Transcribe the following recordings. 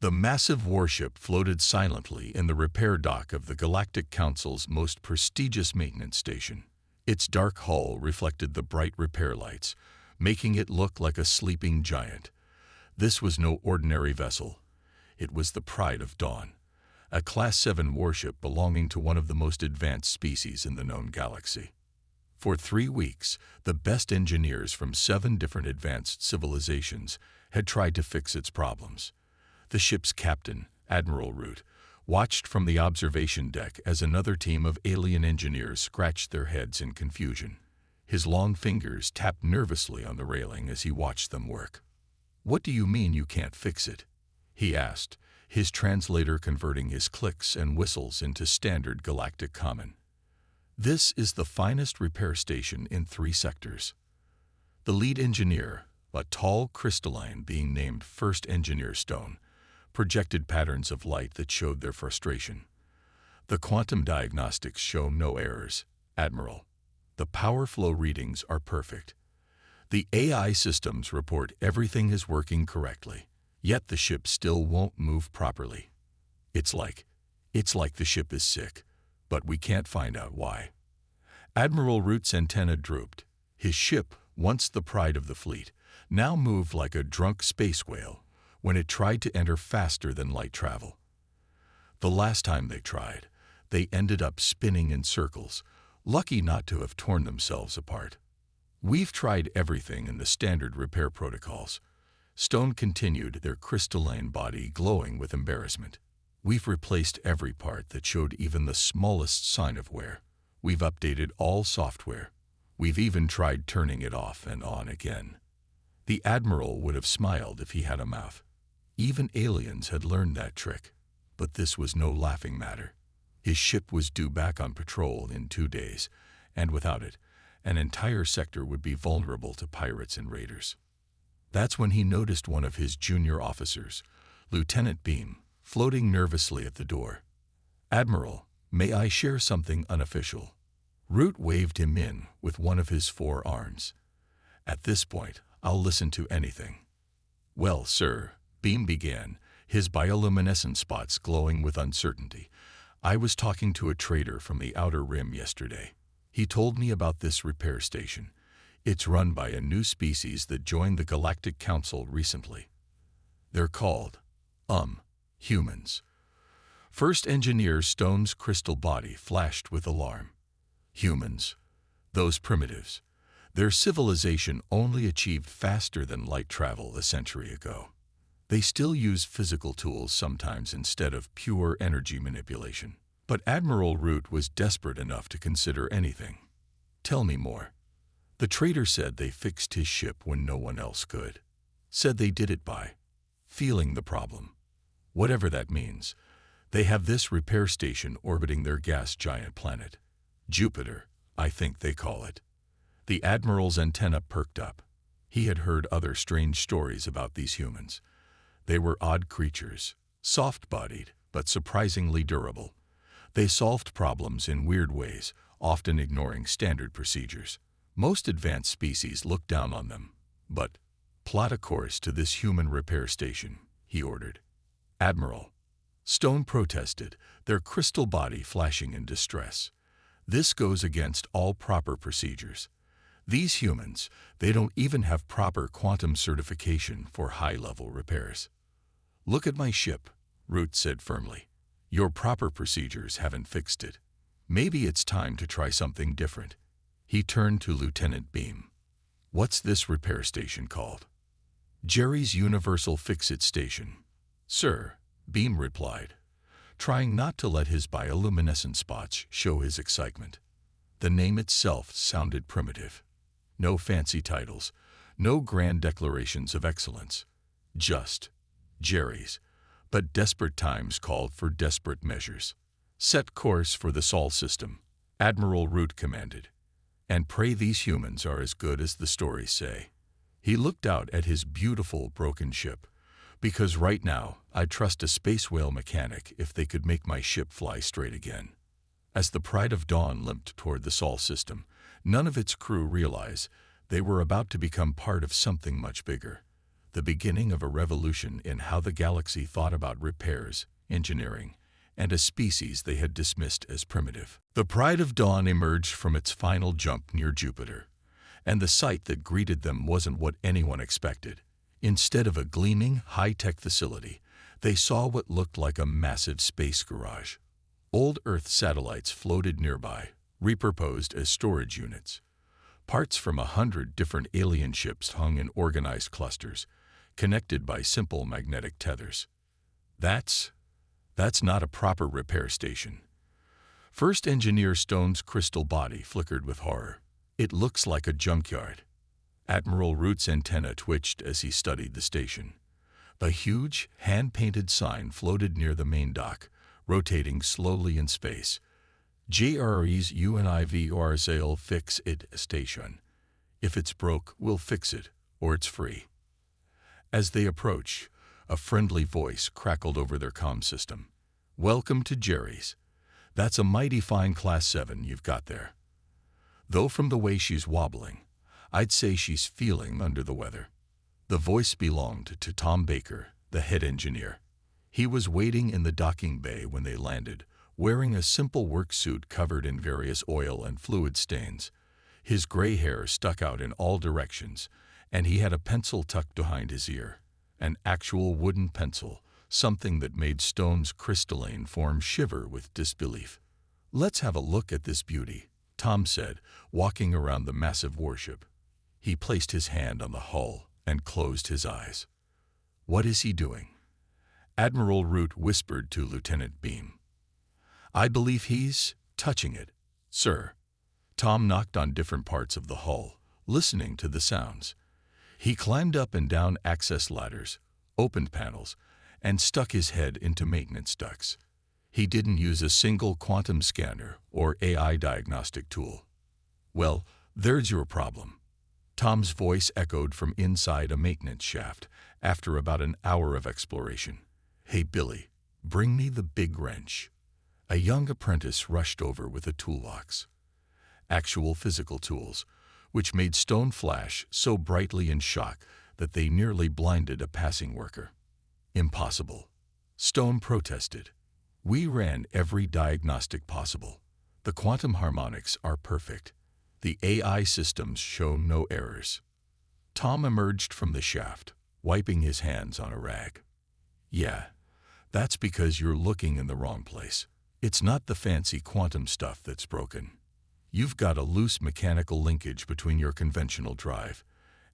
The massive warship floated silently in the repair dock of the Galactic Council's most prestigious maintenance station. Its dark hull reflected the bright repair lights, making it look like a sleeping giant. This was no ordinary vessel. It was the Pride of Dawn, a Class 7 warship belonging to one of the most advanced species in the known galaxy. For 3 weeks, the best engineers from 7 different advanced civilizations had tried to fix its problems. The ship's captain, Admiral Root, watched from the observation deck as another team of alien engineers scratched their heads in confusion. His long fingers tapped nervously on the railing as he watched them work. "What do you mean you can't fix it?" he asked, his translator converting his clicks and whistles into standard galactic common. "This is the finest repair station in 3 sectors." The lead engineer, a tall crystalline being named First Engineer Stone, projected patterns of light that showed their frustration. "The quantum diagnostics show no errors, Admiral. The power flow readings are perfect. The AI systems report everything is working correctly, yet the ship still won't move properly. It's like the ship is sick, but we can't find out why." Admiral Root's antenna drooped. His ship, once the pride of the fleet, now moved like a drunk space whale when it tried to enter faster than light travel. The last time they tried, they ended up spinning in circles, lucky not to have torn themselves apart. "We've tried everything in the standard repair protocols." Stone continued, their crystalline body glowing with embarrassment. "We've replaced every part that showed even the smallest sign of wear. We've updated all software. We've even tried turning it off and on again." The Admiral would have smiled if he had a mouth. Even aliens had learned that trick. But this was no laughing matter. His ship was due back on patrol in 2 days, and without it, an entire sector would be vulnerable to pirates and raiders. That's when he noticed one of his junior officers, Lieutenant Beam, floating nervously at the door. "Admiral, may I share something unofficial?" Root waved him in with one of his 4 arms. "At this point, I'll listen to anything." "Well, sir," Beam began, his bioluminescent spots glowing with uncertainty, "I was talking to a trader from the Outer Rim yesterday. He told me about this repair station. It's run by a new species that joined the Galactic Council recently. They're called, humans." First Engineer Stone's crystal body flashed with alarm. Humans? Those primitives. Their civilization only achieved faster than light travel a century ago. They still use physical tools sometimes instead of pure energy manipulation. But Admiral Root was desperate enough to consider anything. "Tell me more." The trader said they fixed his ship when no one else could. Said they did it by feeling the problem. Whatever that means. They have this repair station orbiting their gas giant planet. Jupiter, I think they call it. The Admiral's antenna perked up. He had heard other strange stories about these humans. They were odd creatures, soft-bodied, but surprisingly durable. They solved problems in weird ways, often ignoring standard procedures. Most advanced species looked down on them. But, "Plot a course to this human repair station," he ordered. "Admiral." Stone protested, their crystal body flashing in distress. "This goes against all proper procedures. These humans, they don't even have proper quantum certification for high-level repairs." "Look at my ship," Root said firmly. "Your proper procedures haven't fixed it. Maybe it's time to try something different." He turned to Lieutenant Beam. "What's this repair station called?" "Jerry's Universal Fix-It Station, sir," Beam replied, trying not to let his bioluminescent spots show his excitement. The name itself sounded primitive. No fancy titles, no grand declarations of excellence. Just Jerry's. But desperate times called for desperate measures. "Set course for the Sol system," Admiral Root commanded. "And pray these humans are as good as the stories say." He looked out at his beautiful broken ship. "Because right now, I'd trust a space whale mechanic if they could make my ship fly straight again." As the Pride of Dawn limped toward the Sol system, none of its crew realized they were about to become part of something much bigger. the beginning of a revolution in how the galaxy thought about repairs, engineering, and a species they had dismissed as primitive. The Pride of Dawn emerged from its final jump near Jupiter, and the sight that greeted them wasn't what anyone expected. Instead of a gleaming, high-tech facility, they saw what looked like a massive space garage. Old Earth satellites floated nearby, repurposed as storage units. Parts from 100 different alien ships hung in organized clusters, connected by simple magnetic tethers. That's not a proper repair station. First Engineer Stone's crystal body flickered with horror. It looks like a junkyard. Admiral Root's antenna twitched as he studied the station. A huge, hand-painted sign floated near the main dock, rotating slowly in space. JRE's UNIVRSA'll fix it station. If it's broke, we'll fix it, or it's free. As they approach, a friendly voice crackled over their comm system. Welcome to Jerry's. That's a mighty fine Class 7 you've got there. Though from the way she's wobbling, I'd say she's feeling under the weather. The voice belonged to Tom Baker, the head engineer. He was waiting in the docking bay when they landed, wearing a simple work suit covered in various oil and fluid stains. His gray hair stuck out in all directions, and he had a pencil tucked behind his ear. An actual wooden pencil, something that made Stone's crystalline form shiver with disbelief. "Let's have a look at this beauty," Tom said, walking around the massive warship. He placed his hand on the hull and closed his eyes. "What is he doing?" Admiral Root whispered to Lieutenant Beam. "I believe he's touching it, sir." Tom knocked on different parts of the hull, listening to the sounds. He climbed up and down access ladders, opened panels, and stuck his head into maintenance ducts. He didn't use a single quantum scanner or AI diagnostic tool. "Well, there's your problem." Tom's voice echoed from inside a maintenance shaft after about an hour of exploration. "Hey, Billy, bring me the big wrench." A young apprentice rushed over with a toolbox. Actual physical tools, which made Stone flash so brightly in shock that they nearly blinded a passing worker. "Impossible," Stone protested. "We ran every diagnostic possible. The quantum harmonics are perfect. The AI systems show no errors." Tom emerged from the shaft, wiping his hands on a rag. "Yeah, that's because you're looking in the wrong place. It's not the fancy quantum stuff that's broken. You've got a loose mechanical linkage between your conventional drive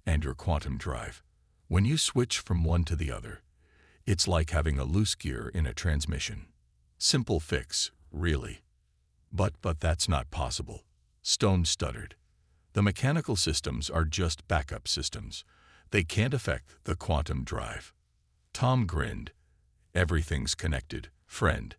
and your quantum drive. When you switch from one to the other, it's like having a loose gear in a transmission. Simple fix, really. But that's not possible," Stone stuttered. "The mechanical systems are just backup systems. They can't affect the quantum drive." Tom grinned. "Everything's connected, friend.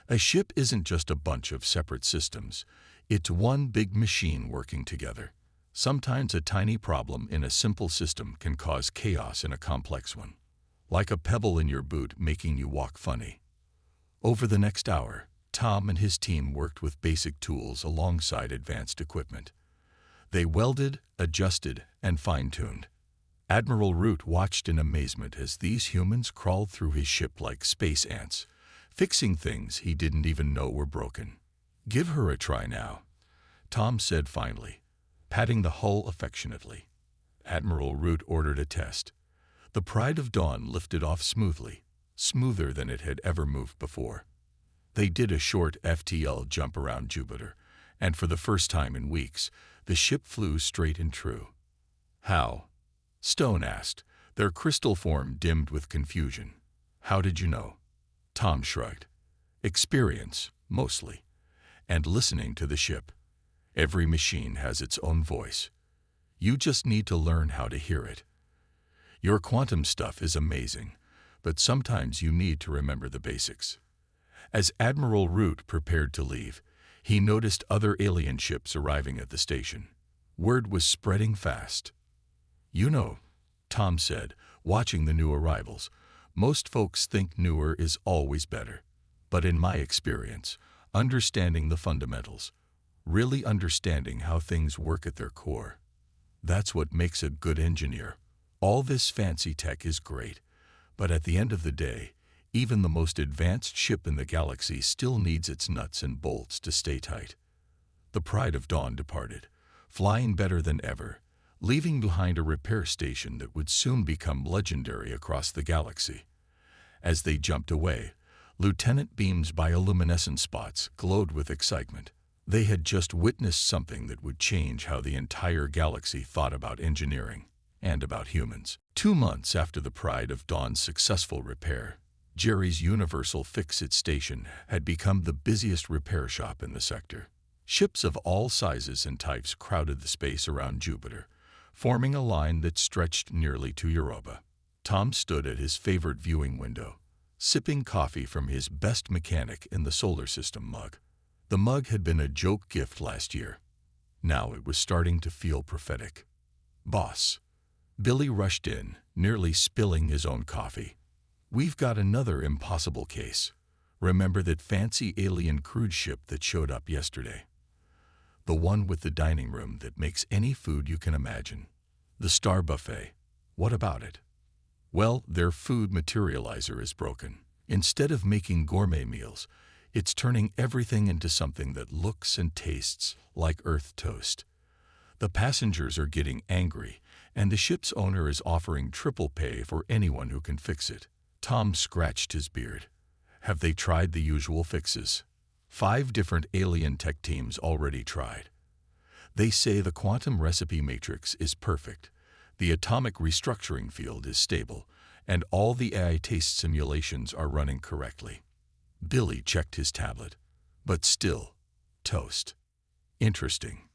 A ship isn't just a bunch of separate systems. It's one big machine working together. Sometimes a tiny problem in a simple system can cause chaos in a complex one. Like a pebble in your boot making you walk funny." Over the next hour, Tom and his team worked with basic tools alongside advanced equipment. They welded, adjusted, and fine-tuned. Admiral Root watched in amazement as these humans crawled through his ship like space ants, fixing things he didn't even know were broken. "Give her a try now," Tom said finally, patting the hull affectionately. Admiral Root ordered a test. The Pride of Dawn lifted off smoothly, smoother than it had ever moved before. They did a short FTL jump around Jupiter, and for the first time in weeks, the ship flew straight and true. "How?" Stone asked, their crystal form dimmed with confusion. "How did you know?" Tom shrugged. "Experience, mostly, and listening to the ship. Every machine has its own voice. You just need to learn how to hear it. Your quantum stuff is amazing, but sometimes you need to remember the basics." As Admiral Root prepared to leave, he noticed other alien ships arriving at the station. Word was spreading fast. "You know," Tom said, watching the new arrivals, "most folks think newer is always better. But in my experience, understanding the fundamentals, really understanding how things work at their core, that's what makes a good engineer, All this fancy tech is great, but at the end of the day, even the most advanced ship in the galaxy still needs its nuts and bolts to stay tight. The Pride of Dawn departed, flying better than ever, leaving behind a repair station that would soon become legendary across the galaxy. As they jumped away, Lieutenant Beam's bioluminescent spots glowed with excitement. They had just witnessed something that would change how the entire galaxy thought about engineering and about humans. 2 months after the Pride of Dawn's successful repair, Jerry's Universal Fix-It station had become the busiest repair shop in the sector. Ships of all sizes and types crowded the space around Jupiter, forming a line that stretched nearly to Europa. Tom stood at his favorite viewing window, sipping coffee from his best mechanic in the solar system mug. The mug had been a joke gift last year. Now it was starting to feel prophetic. "Boss." Billy rushed in, nearly spilling his own coffee. "We've got another impossible case. Remember that fancy alien cruise ship that showed up yesterday? The one with the dining room that makes any food you can imagine. The Star Buffet. What about it?" "Well, their food materializer is broken. Instead of making gourmet meals, it's turning everything into something that looks and tastes like Earth toast. The passengers are getting angry, and the ship's owner is offering triple pay for anyone who can fix it." Tom scratched his beard. "Have they tried the usual fixes?" 5 different alien tech teams already tried. They say the quantum recipe matrix is perfect, the atomic restructuring field is stable, and all the AI taste simulations are running correctly. Billy checked his tablet. "But still, toast." "Interesting."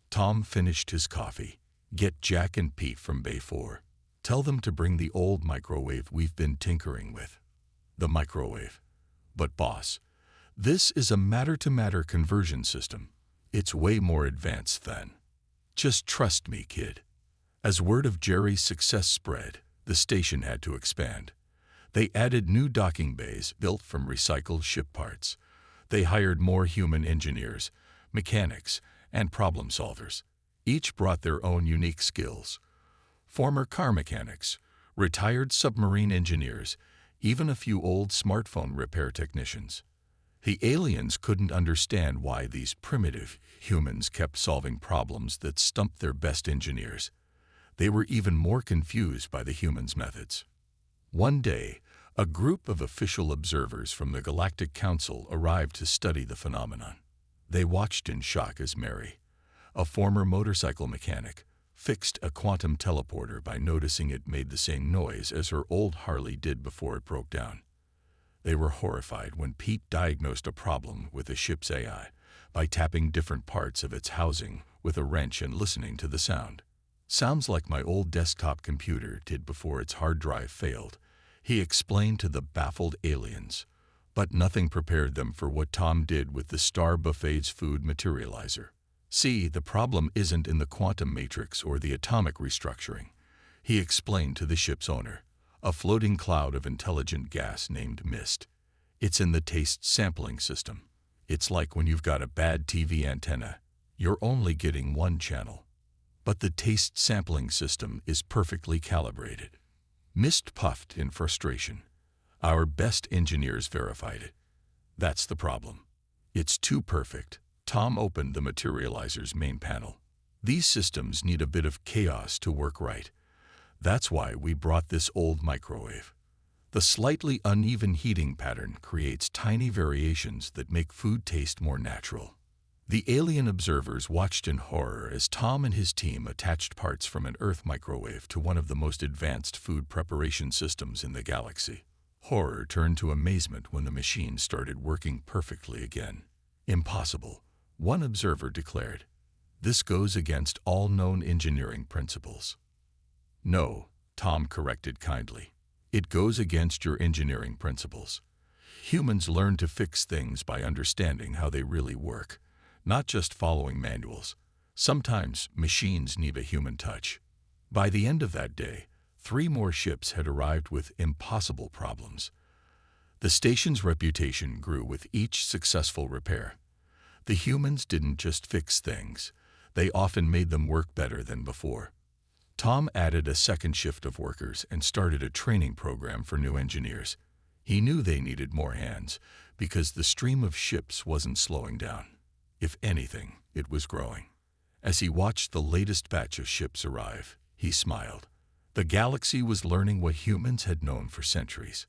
Tom finished his coffee. "Get Jack and Pete from Bay 4. Tell them to bring the old microwave we've been tinkering with." "The microwave? But boss, this is a matter-to-matter conversion system. It's way more advanced than." "Just trust me, kid." As word of Jerry's success spread, the station had to expand. They added new docking bays built from recycled ship parts. They hired more human engineers, mechanics, and problem solvers. Each brought their own unique skills. Former car mechanics, retired submarine engineers, even a few old smartphone repair technicians. The aliens couldn't understand why these primitive humans kept solving problems that stumped their best engineers. They were even more confused by the humans' methods. One day, a group of official observers from the Galactic Council arrived to study the phenomenon. They watched in shock as Mary, a former motorcycle mechanic, fixed a quantum teleporter by noticing it made the same noise as her old Harley did before it broke down. They were horrified when Pete diagnosed a problem with the ship's AI by tapping different parts of its housing with a wrench and listening to the sound. "Sounds like my old desktop computer did before its hard drive failed," he explained to the baffled aliens. But nothing prepared them for what Tom did with the Star Buffet's food materializer. "See, the problem isn't in the quantum matrix or the atomic restructuring," he explained to the ship's owner, "a floating cloud of intelligent gas named mist. It's in the taste sampling system. It's like when you've got a bad TV antenna. You're only getting one channel. But the taste sampling system is perfectly calibrated." Mist puffed in frustration. "Our best engineers verified it. That's the problem. It's too perfect." Tom opened the materializer's main panel. "These systems need a bit of chaos to work right. That's why we brought this old microwave. The slightly uneven heating pattern creates tiny variations that make food taste more natural." The alien observers watched in horror as Tom and his team attached parts from an Earth microwave to one of the most advanced food preparation systems in the galaxy. Horror turned to amazement when the machine started working perfectly again. "Impossible," one observer declared. "This goes against all known engineering principles." "No," Tom corrected kindly. "It goes against your engineering principles. Humans learn to fix things by understanding how they really work, not just following manuals. Sometimes machines need a human touch." By the end of that day, 3 more ships had arrived with impossible problems. The station's reputation grew with each successful repair. The humans didn't just fix things, they often made them work better than before. Tom added a second shift of workers and started a training program for new engineers. He knew they needed more hands because the stream of ships wasn't slowing down. If anything, it was growing. As he watched the latest batch of ships arrive, he smiled. The galaxy was learning what humans had known for centuries.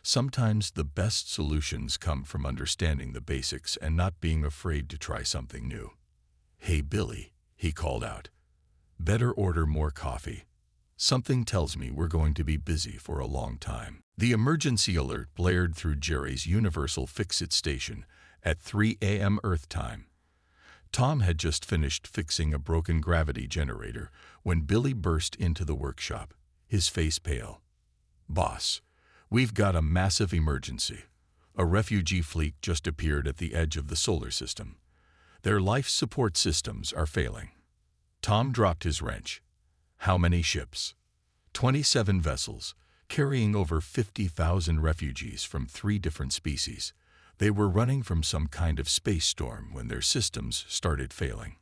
Sometimes the best solutions come from understanding the basics and not being afraid to try something new. "Hey, Billy," he called out. "Better order more coffee. Something tells me we're going to be busy for a long time." The emergency alert blared through Jerry's Universal Fix-It station at 3 a.m. Earth time. Tom had just finished fixing a broken gravity generator when Billy burst into the workshop, his face pale. "Boss, we've got a massive emergency. A refugee fleet just appeared at the edge of the solar system. Their life support systems are failing." Tom dropped his wrench. "How many ships?" 27 vessels, carrying over 50,000 refugees from 3 different species. They were running from some kind of space storm when their systems started failing.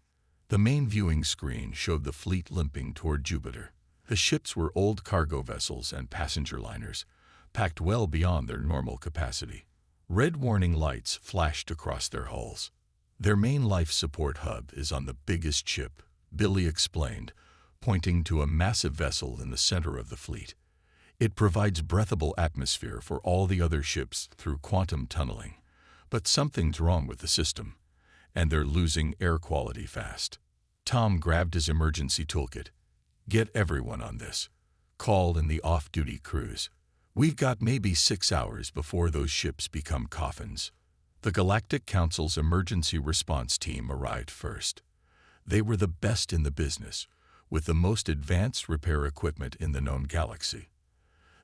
The main viewing screen showed the fleet limping toward Jupiter. The ships were old cargo vessels and passenger liners, packed well beyond their normal capacity. Red warning lights flashed across their hulls. "Their main life support hub is on the biggest ship," Billy explained, pointing to a massive vessel in the center of the fleet. "It provides breathable atmosphere for all the other ships through quantum tunneling. But something's wrong with the system, and they're losing air quality fast." Tom grabbed his emergency toolkit. "Get everyone on this. Call in the off-duty crews. We've got maybe 6 hours before those ships become coffins." The Galactic Council's emergency response team arrived first. They were the best in the business, with the most advanced repair equipment in the known galaxy.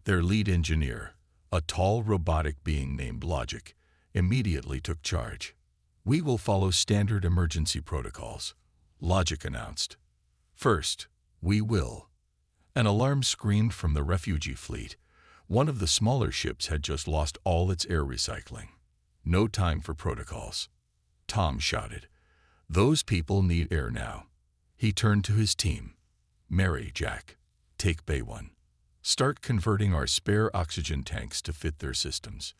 Their lead engineer, a tall robotic being named Logic, immediately took charge. "We will follow standard emergency protocols," Logic announced. "First, we will." An alarm screamed from the refugee fleet. One of the smaller ships had just lost all its air recycling. "No time for protocols," Tom shouted. "Those people need air now." He turned to his team. "Mary, Jack, take Bay 1. Start converting our spare oxygen tanks to fit their systems.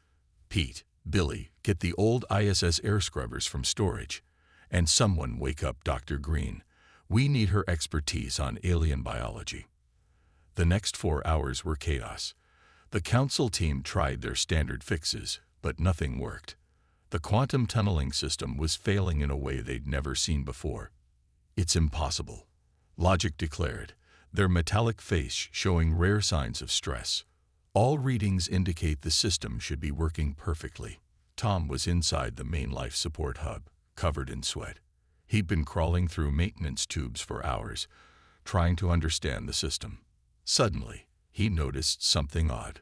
Pete, Billy, get the old ISS air scrubbers from storage. And someone wake up Dr. Green. We need her expertise on alien biology." The next 4 hours were chaos. The council team tried their standard fixes, but nothing worked. The quantum tunneling system was failing in a way they'd never seen before. "It's impossible," Logic declared, their metallic face showing rare signs of stress. "All readings indicate the system should be working perfectly." Tom was inside the main life support hub, covered in sweat. He'd been crawling through maintenance tubes for hours, trying to understand the system. Suddenly, he noticed something odd.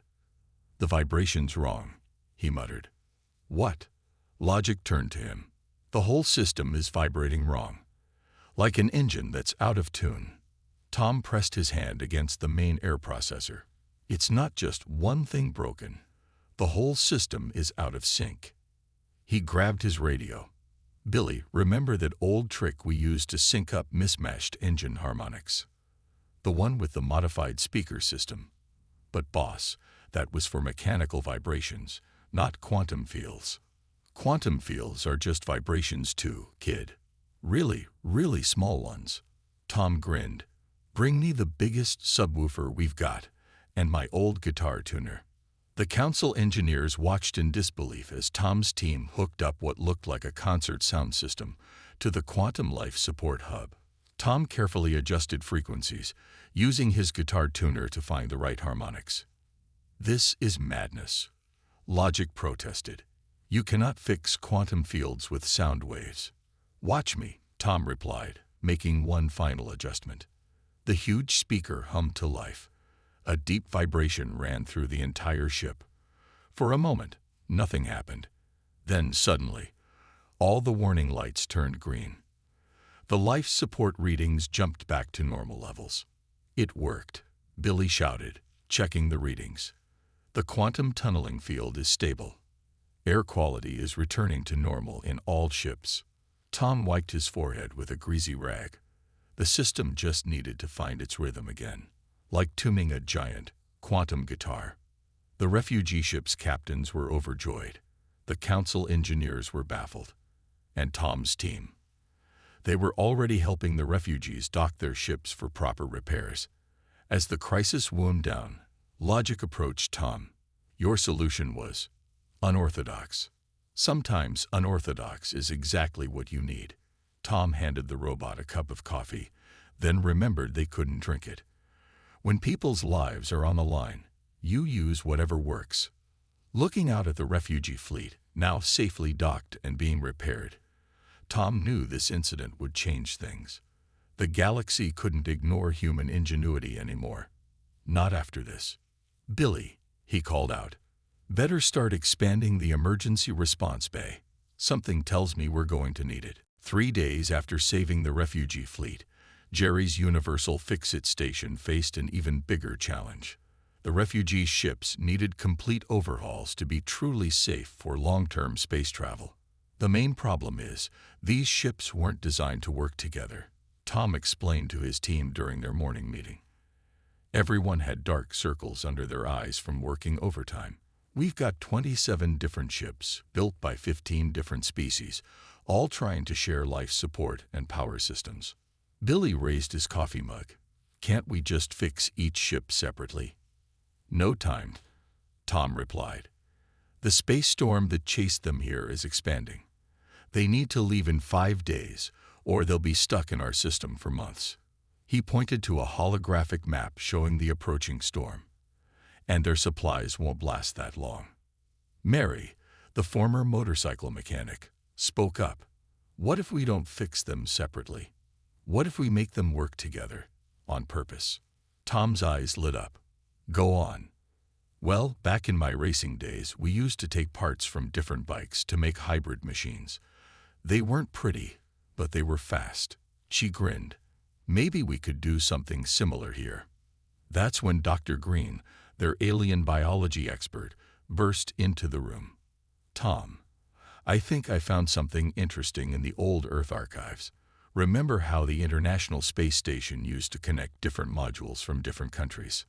"The vibration's wrong," he muttered. "What?" Logic turned to him. "The whole system is vibrating wrong, like an engine that's out of tune." Tom pressed his hand against the main air processor. "It's not just one thing broken. The whole system is out of sync." He grabbed his radio. "Billy, remember that old trick we used to sync up mismatched engine harmonics? The one with the modified speaker system. But boss, that was for mechanical vibrations, not quantum fields." "Quantum fields are just vibrations too, kid. Really, really small ones." Tom grinned. "Bring me the biggest subwoofer we've got, and my old guitar tuner." The council engineers watched in disbelief as Tom's team hooked up what looked like a concert sound system to the quantum life support hub. Tom carefully adjusted frequencies, using his guitar tuner to find the right harmonics. "This is madness," Logic protested. "You cannot fix quantum fields with sound waves." "Watch me," Tom replied, making one final adjustment. The huge speaker hummed to life. A deep vibration ran through the entire ship. For a moment, nothing happened. Then suddenly, all the warning lights turned green. The life support readings jumped back to normal levels. "It worked," Billy shouted, checking the readings. "The quantum tunneling field is stable. Air quality is returning to normal in all ships." Tom wiped his forehead with a greasy rag. The system just needed to find its rhythm again, like tuning a giant quantum guitar. The refugee ship's captains were overjoyed. The council engineers were baffled. And Tom's team. They were already helping the refugees dock their ships for proper repairs. As the crisis wound down, logic approached Tom. Your solution was unorthodox. Sometimes unorthodox is exactly what you need. Tom handed the robot a cup of coffee, then remembered they couldn't drink it. When people's lives are on the line, you use whatever works. Looking out at the refugee fleet, now safely docked and being repaired, Tom knew this incident would change things. The galaxy couldn't ignore human ingenuity anymore. Not after this. Billy, he called out, better start expanding the emergency response bay. Something tells me we're going to need it. 3 days after saving the refugee fleet, Jerry's Universal Fix-It station faced an even bigger challenge. The refugee ships needed complete overhauls to be truly safe for long-term space travel. The main problem is, these ships weren't designed to work together, Tom explained to his team during their morning meeting. Everyone had dark circles under their eyes from working overtime. We've got 27 different ships, built by 15 different species, all trying to share life support and power systems. Billy raised his coffee mug. Can't we just fix each ship separately? No time, Tom replied. The space storm that chased them here is expanding. They need to leave in 5 days, or they'll be stuck in our system for months. He pointed to a holographic map showing the approaching storm. And their supplies won't last that long. Mary, the former motorcycle mechanic, spoke up. What if we don't fix them separately? What if we make them work together, on purpose? Tom's eyes lit up. Go on. Well, back in my racing days, we used to take parts from different bikes to make hybrid machines. They weren't pretty, but they were fast. She grinned. Maybe we could do something similar here. That's when Dr. Green, their alien biology expert, burst into the room. Tom, I think I found something interesting in the old Earth archives. Remember how the International Space Station used to connect different modules from different countries?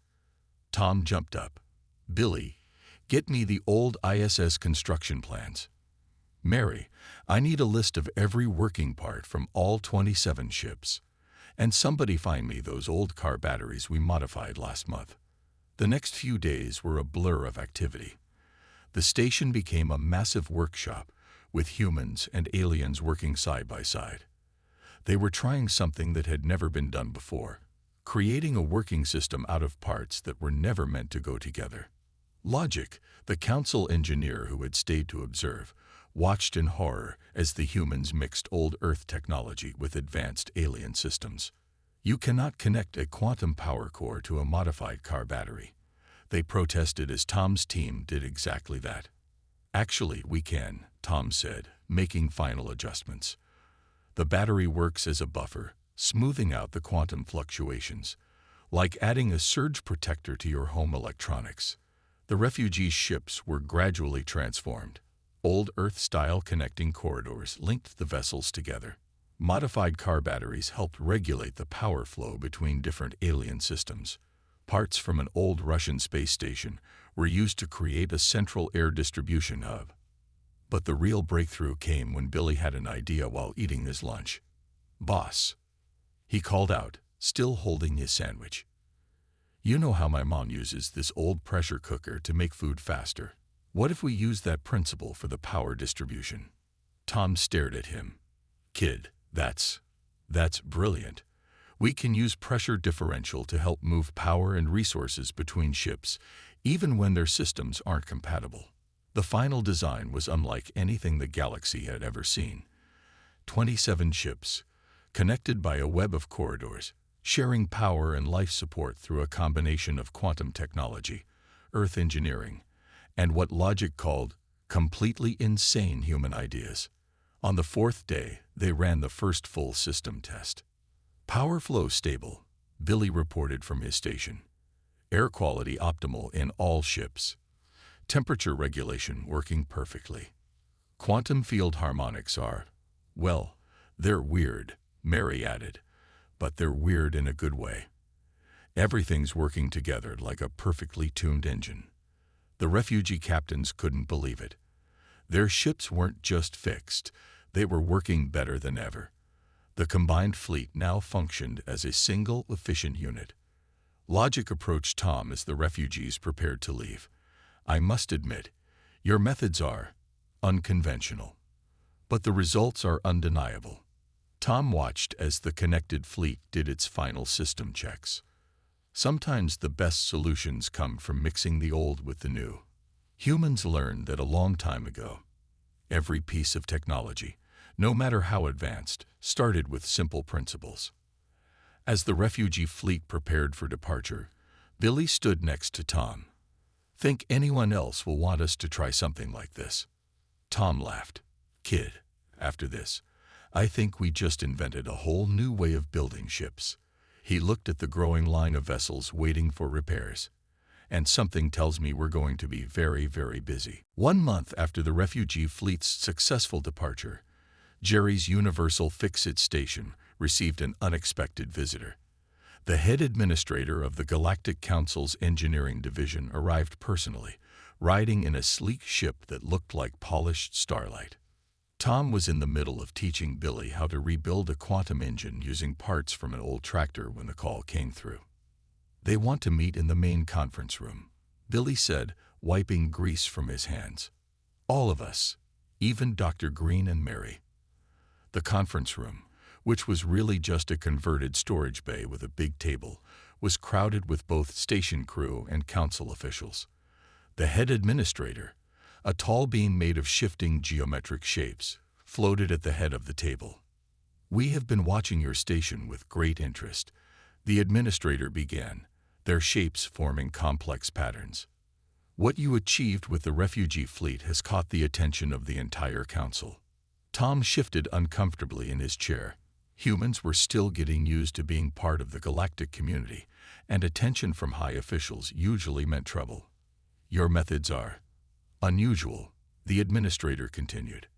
Tom jumped up. Billy, get me the old ISS construction plans. Mary, I need a list of every working part from all 27 ships. And somebody find me those old car batteries we modified last month. The next few days were a blur of activity. The station became a massive workshop, with humans and aliens working side by side. They were trying something that had never been done before, creating a working system out of parts that were never meant to go together. Logic, the council engineer who had stayed to observe, watched in horror as the humans mixed old Earth technology with advanced alien systems. You cannot connect a quantum power core to a modified car battery. They protested as Tom's team did exactly that. Actually, we can, Tom said, making final adjustments. The battery works as a buffer, smoothing out the quantum fluctuations, like adding a surge protector to your home electronics. The refugee ships were gradually transformed. Old Earth-style connecting corridors linked the vessels together. Modified car batteries helped regulate the power flow between different alien systems. Parts from an old Russian space station were used to create a central air distribution hub. But the real breakthrough came when Billy had an idea while eating his lunch. Boss, he called out, still holding his sandwich. You know how my mom uses this old pressure cooker to make food faster. What if we use that principle for the power distribution? Tom stared at him. Kid, that's brilliant. We can use pressure differential to help move power and resources between ships, even when their systems aren't compatible. The final design was unlike anything the galaxy had ever seen. 27 ships, connected by a web of corridors, sharing power and life support through a combination of quantum technology, Earth engineering, and what logic called completely insane human ideas. On the 4th day, they ran the first full system test. Power flow stable, Billy reported from his station. Air quality optimal in all ships. Temperature regulation working perfectly. Quantum field harmonics are, well, they're weird, Mary added, but they're weird in a good way. Everything's working together like a perfectly tuned engine. The refugee captains couldn't believe it. Their ships weren't just fixed, they were working better than ever. The combined fleet now functioned as a single, efficient unit. Logic approached Tom as the refugees prepared to leave. "I must admit, your methods are unconventional, but the results are undeniable." Tom watched as the connected fleet did its final system checks. Sometimes the best solutions come from mixing the old with the new. Humans learned that a long time ago. Every piece of technology, no matter how advanced, started with simple principles. As the refugee fleet prepared for departure, Billy stood next to Tom. "Think anyone else will want us to try something like this?" Tom laughed. "Kid, after this, I think we just invented a whole new way of building ships." He looked at the growing line of vessels waiting for repairs. "And something tells me we're going to be very, very busy." 1 month after the refugee fleet's successful departure, Jerry's Universal Fix-It station received an unexpected visitor. The head administrator of the Galactic Council's engineering division arrived personally, riding in a sleek ship that looked like polished starlight. Tom was in the middle of teaching Billy how to rebuild a quantum engine using parts from an old tractor when the call came through. "They want to meet in the main conference room," Billy said, wiping grease from his hands. "All of us, even Dr. Green and Mary." The conference room, which was really just a converted storage bay with a big table, was crowded with both station crew and council officials. The head administrator, a tall beam made of shifting geometric shapes, floated at the head of the table. "We have been watching your station with great interest," the administrator began, their shapes forming complex patterns. "What you achieved with the refugee fleet has caught the attention of the entire council." Tom shifted uncomfortably in his chair. Humans were still getting used to being part of the galactic community, and attention from high officials usually meant trouble. "Your methods are unusual," the administrator continued.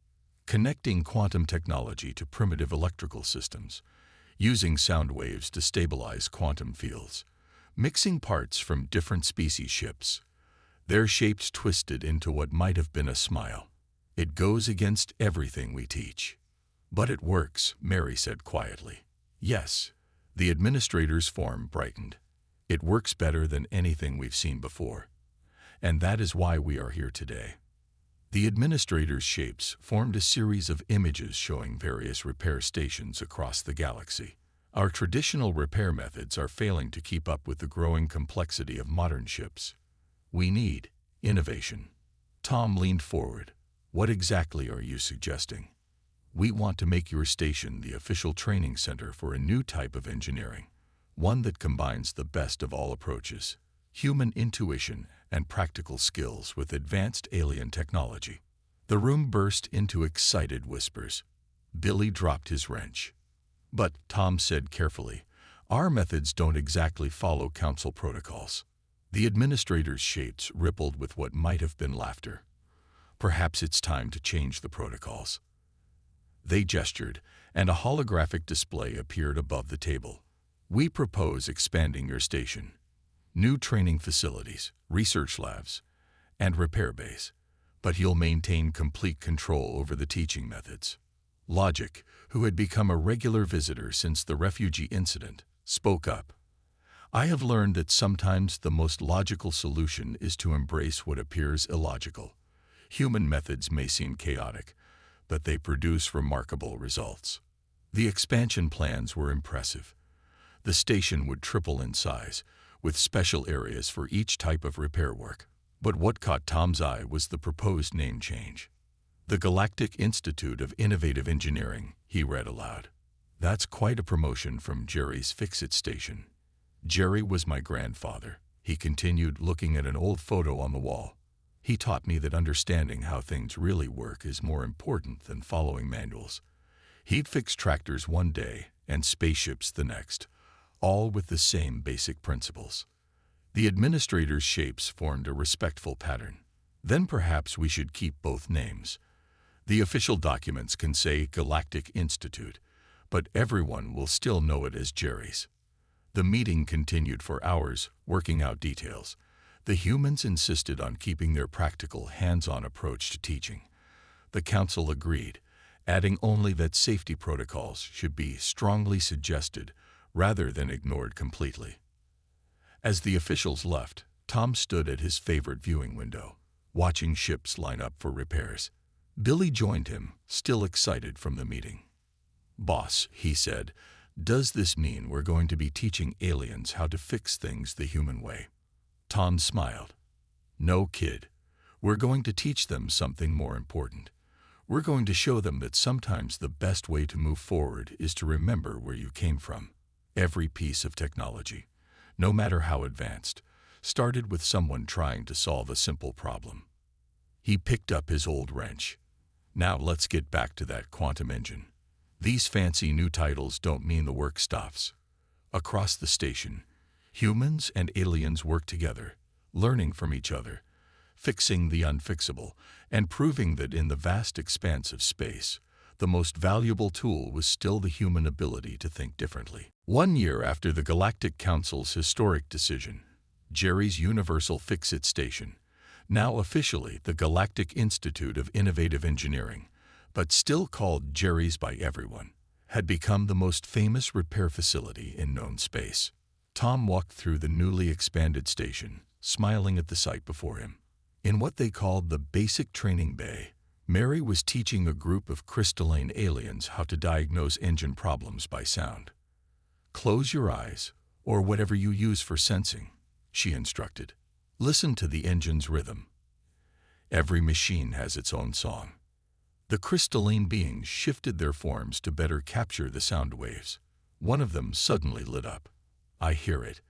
"Connecting quantum technology to primitive electrical systems, using sound waves to stabilize quantum fields, mixing parts from different species ships, their shapes twisted into what might have been a smile. It goes against everything we teach." "But it works," Mary said quietly. "Yes." The administrator's form brightened. "It works better than anything we've seen before. And that is why we are here today." The administrator's shapes formed a series of images showing various repair stations across the galaxy. "Our traditional repair methods are failing to keep up with the growing complexity of modern ships. We need innovation." Tom leaned forward. "What exactly are you suggesting?" "We want to make your station the official training center for a new type of engineering, one that combines the best of all approaches, human intuition and practical skills with advanced alien technology." The room burst into excited whispers. Billy dropped his wrench. "But," Tom said carefully, "our methods don't exactly follow council protocols." The administrator's shapes rippled with what might have been laughter. "Perhaps it's time to change the protocols." They gestured, and a holographic display appeared above the table. "We propose expanding your station. New training facilities, research labs, and repair bays. But you'll maintain complete control over the teaching methods." Logic, who had become a regular visitor since the refugee incident, spoke up. "I have learned that sometimes the most logical solution is to embrace what appears illogical. Human methods may seem chaotic, but they produce remarkable results." The expansion plans were impressive. The station would triple in size, with special areas for each type of repair work. But what caught Tom's eye was the proposed name change. "The Galactic Institute of Innovative Engineering," he read aloud. "That's quite a promotion from Jerry's Fix-It station. Jerry was my grandfather," he continued, looking at an old photo on the wall. "He taught me that understanding how things really work is more important than following manuals. He'd fix tractors one day and spaceships the next, all with the same basic principles." The administrator's shapes formed a respectful pattern. "Then perhaps we should keep both names. The official documents can say Galactic Institute, but everyone will still know it as Jerry's. The meeting continued for hours, working out details. The humans insisted on keeping their practical, hands-on approach to teaching. The council agreed, adding only that safety protocols should be strongly suggested rather than ignored completely. As the officials left, Tom stood at his favorite viewing window, watching ships line up for repairs. Billy joined him, still excited from the meeting. "Boss," he said, "does this mean we're going to be teaching aliens how to fix things the human way?" Tom smiled. "No, kid. We're going to teach them something more important. We're going to show them that sometimes the best way to move forward is to remember where you came from. Every piece of technology, no matter how advanced, started with someone trying to solve a simple problem." He picked up his old wrench. "Now let's get back to that quantum engine. These fancy new titles don't mean the work stops." Across the station, humans and aliens worked together, learning from each other, fixing the unfixable, and proving that in the vast expanse of space, the most valuable tool was still the human ability to think differently. 1 year after the Galactic Council's historic decision, Jerry's Universal Fix-It Station, now officially the Galactic Institute of Innovative Engineering, but still called Jerry's by everyone, had become the most famous repair facility in known space. Tom walked through the newly expanded station, smiling at the sight before him. In what they called the basic training bay, Mary was teaching a group of crystalline aliens how to diagnose engine problems by sound. "Close your eyes, or whatever you use for sensing," she instructed. "Listen to the engine's rhythm. Every machine has its own song." The crystalline beings shifted their forms to better capture the sound waves. One of them suddenly lit up. "I hear it.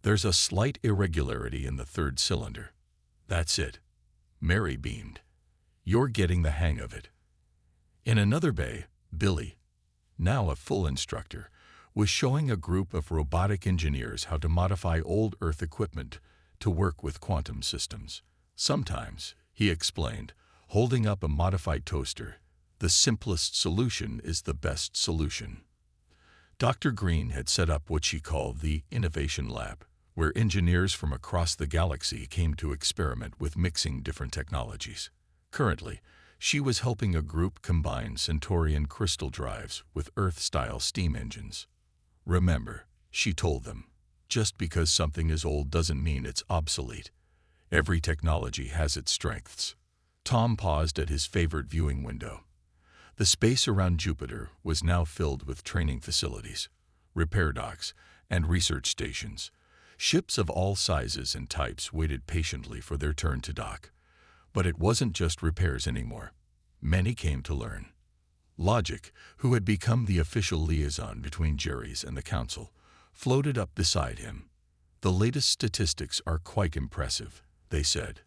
There's a slight irregularity in the third cylinder." "That's it." Mary beamed. "You're getting the hang of it." In another bay, Billy, now a full instructor, was showing a group of robotic engineers how to modify old Earth equipment to work with quantum systems. "Sometimes," he explained, holding up a modified toaster, "the simplest solution is the best solution." Dr. Green had set up what she called the Innovation Lab, where engineers from across the galaxy came to experiment with mixing different technologies. Currently, she was helping a group combine Centaurian crystal drives with Earth-style steam engines. "Remember," she told them, "just because something is old doesn't mean it's obsolete. Every technology has its strengths." Tom paused at his favorite viewing window. The space around Jupiter was now filled with training facilities, repair docks, and research stations. Ships of all sizes and types waited patiently for their turn to dock. But it wasn't just repairs anymore. Many came to learn. Logic, who had become the official liaison between Jerry's and the Council, floated up beside him. "The latest statistics are quite impressive," they said.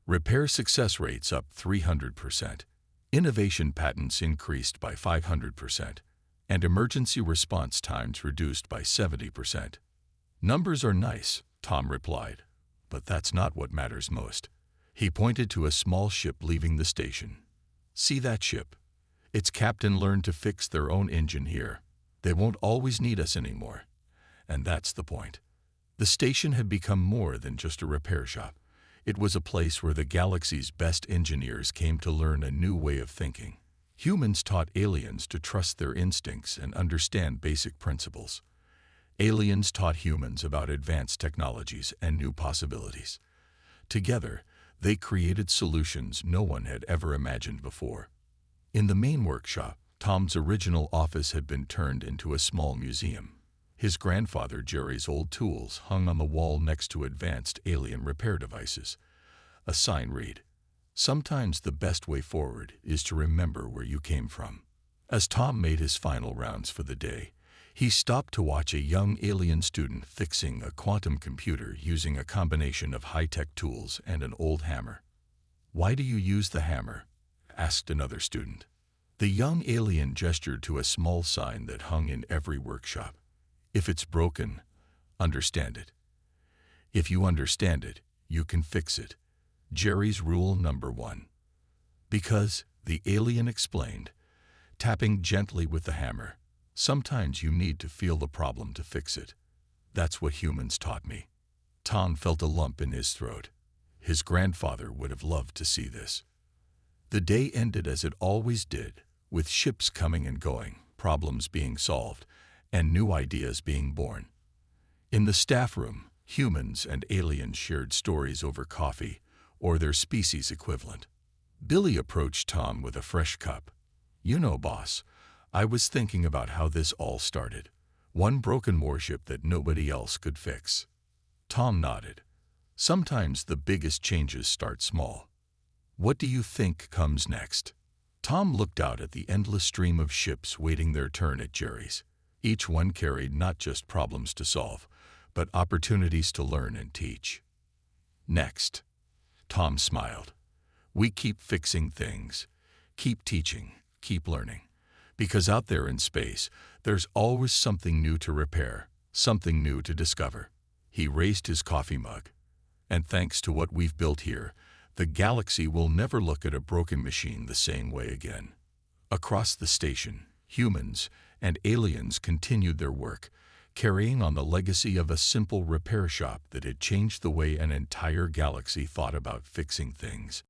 "Repair success rates up 300%. Innovation patents increased by 500%, and emergency response times reduced by 70%. "Numbers are nice," Tom replied, "but that's not what matters most." He pointed to a small ship leaving the station. "See that ship? Its captain learned to fix their own engine here. They won't always need us anymore." And that's the point. The station had become more than just a repair shop. It was a place where the galaxy's best engineers came to learn a new way of thinking. Humans taught aliens to trust their instincts and understand basic principles. Aliens taught humans about advanced technologies and new possibilities. Together, they created solutions no one had ever imagined before. In the main workshop, Tom's original office had been turned into a small museum. His grandfather Jerry's old tools hung on the wall next to advanced alien repair devices. A sign read, "Sometimes the best way forward is to remember where you came from." As Tom made his final rounds for the day, he stopped to watch a young alien student fixing a quantum computer using a combination of high-tech tools and an old hammer. "Why do you use the hammer?" asked another student. The young alien gestured to a small sign that hung in every workshop. "If it's broken, understand it. If you understand it, you can fix it. Jerry's rule number 1. Because," the alien explained, tapping gently with the hammer, Sometimes you need to feel the problem to fix it. That's what humans taught me. Tom felt a lump in his throat. His grandfather would have loved to see this. The day ended as it always did, with ships coming and going, problems being solved, and new ideas being born. In the staff room, humans and aliens shared stories over coffee, or their species equivalent. Billy approached Tom with a fresh cup. "You know, boss, I was thinking about how this all started. One broken warship that nobody else could fix." Tom nodded. Sometimes the biggest changes start small. "What do you think comes next?" Tom looked out at the endless stream of ships waiting their turn at Jerry's. Each one carried not just problems to solve, but opportunities to learn and teach. "Next," Tom smiled. "We keep fixing things, keep teaching, keep learning. Because out there in space, there's always something new to repair, something new to discover." He raised his coffee mug. "And thanks to what we've built here, the galaxy will never look at a broken machine the same way again." Across the station, humans and aliens continued their work, carrying on the legacy of a simple repair shop that had changed the way an entire galaxy thought about fixing things.